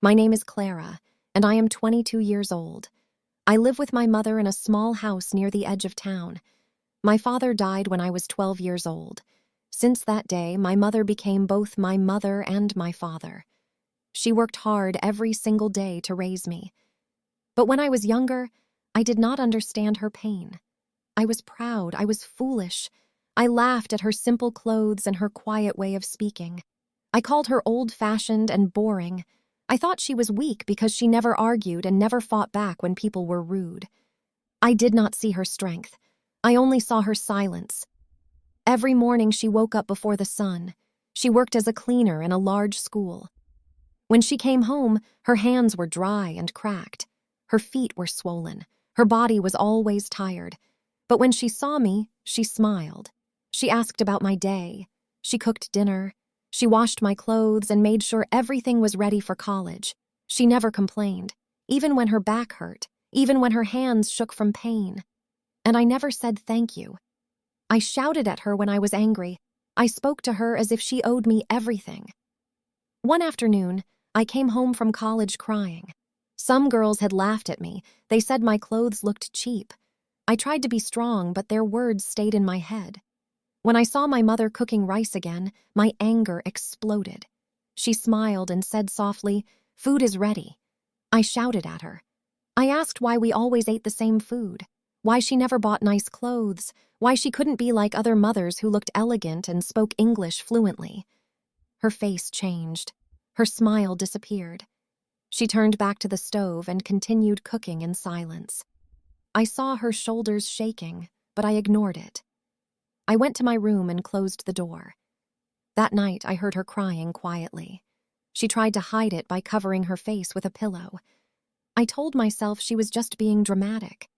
My name is Clara, and I am 22 years old. I live with my mother in a small house near the edge of town. My father died when I was 12 years old. Since that day, my mother became both my mother and my father. She worked hard every single day to raise me. But when I was younger, I did not understand her pain. I was proud, I was foolish. I laughed at her simple clothes and her quiet way of speaking. I called her old-fashioned and boring. I thought she was weak because she never argued and never fought back when people were rude. I did not see her strength. I only saw her silence. Every morning she woke up before the sun. She worked as a cleaner in a large school. When she came home, her hands were dry and cracked. Her feet were swollen. Her body was always tired. But when she saw me, she smiled. She asked about my day. She cooked dinner. She washed my clothes and made sure everything was ready for college. She never complained, even when her back hurt, even when her hands shook from pain. And I never said thank you. I shouted at her when I was angry. I spoke to her as if she owed me everything. One afternoon, I came home from college crying. Some girls had laughed at me. They said my clothes looked cheap. I tried to be strong, but their words stayed in my head. When I saw my mother cooking rice again, my anger exploded. She smiled and said softly, "Food is ready." I shouted at her. I asked why we always ate the same food, why she never bought nice clothes, why she couldn't be like other mothers who looked elegant and spoke English fluently. Her face changed. Her smile disappeared. She turned back to the stove and continued cooking in silence. I saw her shoulders shaking, but I ignored it. I went to my room and closed the door. That night, I heard her crying quietly. She tried to hide it by covering her face with a pillow. I told myself she was just being dramatic.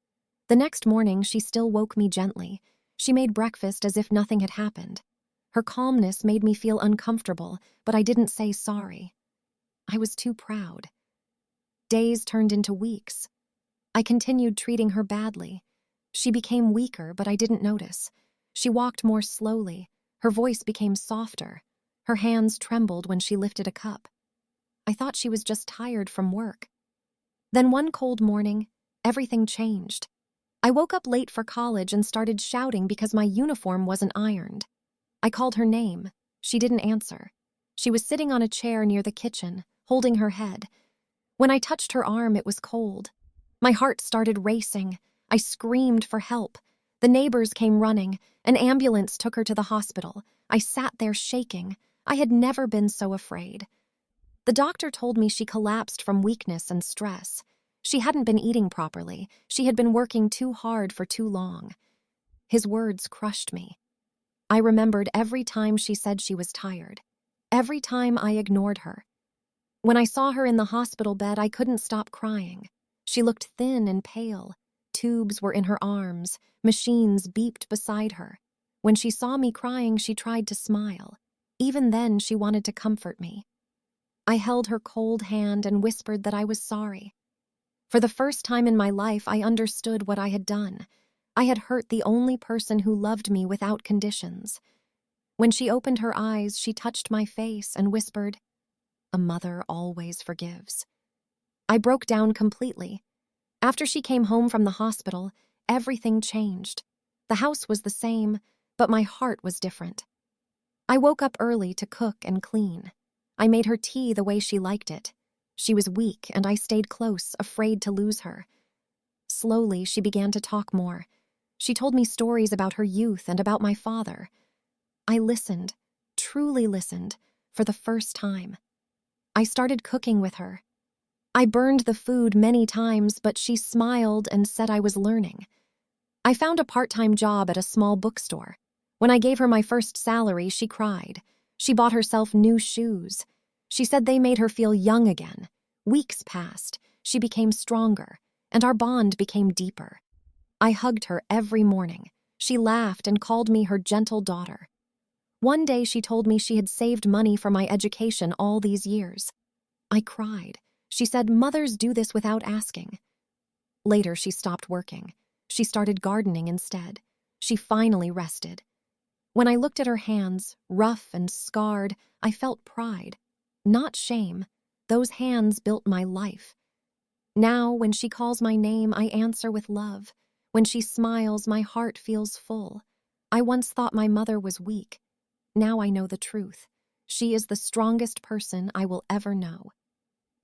The next morning, she still woke me gently. She made breakfast as if nothing had happened. Her calmness made me feel uncomfortable, but I didn't say sorry. I was too proud. Days turned into weeks. I continued treating her badly. She became weaker, but I didn't notice. She walked more slowly. Her voice became softer. Her hands trembled when she lifted a cup. I thought she was just tired from work. Then one cold morning, everything changed. I woke up late for college and started shouting because my uniform wasn't ironed. I called her name. She didn't answer. She was sitting on a chair near the kitchen, holding her head. When I touched her arm, it was cold. My heart started racing. I screamed for help. The neighbors came running. An ambulance took her to the hospital. I sat there shaking. I had never been so afraid. The doctor told me she collapsed from weakness and stress. She hadn't been eating properly. She had been working too hard for too long. His words crushed me. I remembered every time she said she was tired. Every time I ignored her. When I saw her in the hospital bed, I couldn't stop crying. She looked thin and pale. Tubes were in her arms. Machines beeped beside her. When she saw me crying, she tried to smile. Even then, she wanted to comfort me. I held her cold hand and whispered that I was sorry. For the first time in my life, I understood what I had done. I had hurt the only person who loved me without conditions. When she opened her eyes, she touched my face and whispered, "A mother always forgives." I broke down completely. After she came home from the hospital, everything changed. The house was the same, but my heart was different. I woke up early to cook and clean. I made her tea the way she liked it. She was weak, and I stayed close, afraid to lose her. Slowly, she began to talk more. She told me stories about her youth and about my father. I listened, truly listened, for the first time. I started cooking with her. I burned the food many times, but she smiled and said I was learning. I found a part-time job at a small bookstore. When I gave her my first salary, she cried. She bought herself new shoes. She said they made her feel young again. Weeks passed. She became stronger, and our bond became deeper. I hugged her every morning. She laughed and called me her gentle daughter. One day she told me she had saved money for my education all these years. I cried. She said mothers do this without asking. Later, she stopped working. She started gardening instead. She finally rested. When I looked at her hands, rough and scarred, I felt pride. Not shame. Those hands built my life. Now, when she calls my name, I answer with love. When she smiles, my heart feels full. I once thought my mother was weak. Now I know the truth. She is the strongest person I will ever know.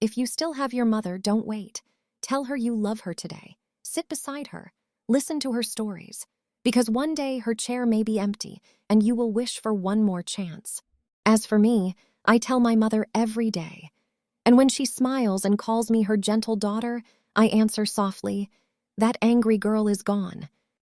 If you still have your mother, don't wait. Tell her you love her today. Sit beside her. Listen to her stories. Because one day her chair may be empty, and you will wish for one more chance. As for me, I tell my mother every day. And when she smiles and calls me her gentle daughter, I answer softly, "That angry girl is gone.